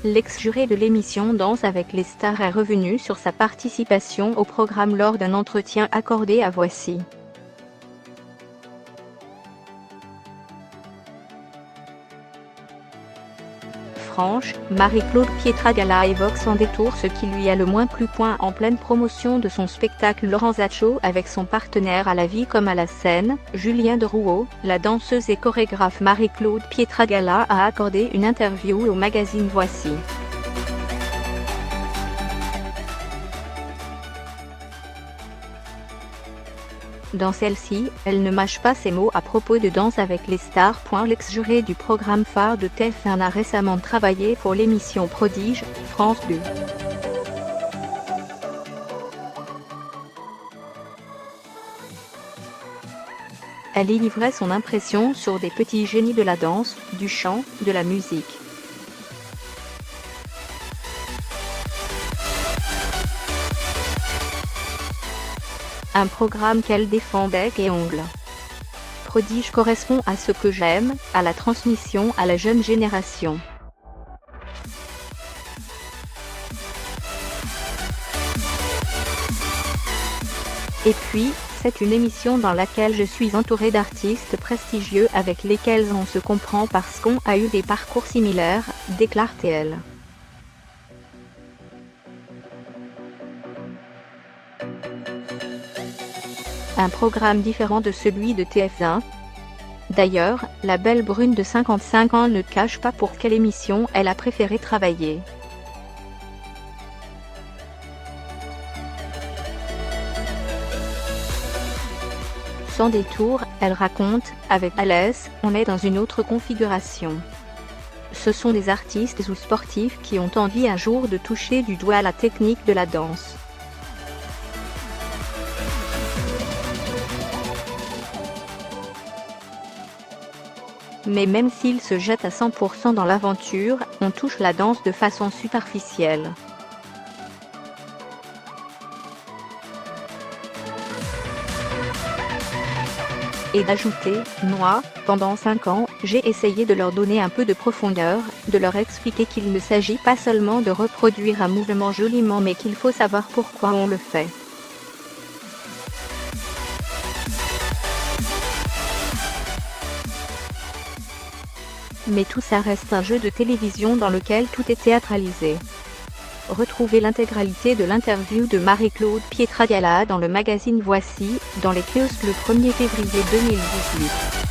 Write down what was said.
l'ex-juré de l'émission Danse avec les stars est revenu sur sa participation au programme lors d'un entretien accordé à Voici. Franche, Marie-Claude Pietragala évoque sans détour ce qui lui a le moins plu. En pleine promotion de son spectacle Laurent Zacho avec son partenaire à la vie comme à la scène, Julien Derouault, la danseuse et chorégraphe Marie-Claude Pietragala a accordé une interview au magazine Voici. Dans celle-ci, elle ne mâche pas ses mots à propos de Danse avec les stars. L'ex-juré du programme phare de TF1 a récemment travaillé pour l'émission Prodige, France 2. Elle y livrait son impression sur des petits génies de la danse, du chant, de la musique. Un programme qu'elle défend bec et ongles. Prodige correspond à ce que j'aime, à la transmission à la jeune génération. Et puis, c'est une émission dans laquelle je suis entourée d'artistes prestigieux avec lesquels on se comprend parce qu'on a eu des parcours similaires, déclare-t-elle. Un programme différent de celui de TF1. D'ailleurs, la belle brune de 55 ans ne cache pas pour quelle émission elle a préféré travailler. Sans détour, elle raconte, avec Alès, on est dans une autre configuration. Ce sont des artistes ou sportifs qui ont envie un jour de toucher du doigt la technique de la danse. Mais même s'ils se jettent à 100% dans l'aventure, on touche la danse de façon superficielle. Et d'ajouter, moi, pendant 5 ans, j'ai essayé de leur donner un peu de profondeur, de leur expliquer qu'il ne s'agit pas seulement de reproduire un mouvement joliment mais qu'il faut savoir pourquoi on le fait. Mais tout ça reste un jeu de télévision dans lequel tout est théâtralisé. Retrouvez l'intégralité de l'interview de Marie-Claude Pietragala dans le magazine Voici, dans les kiosques le 1er février 2018.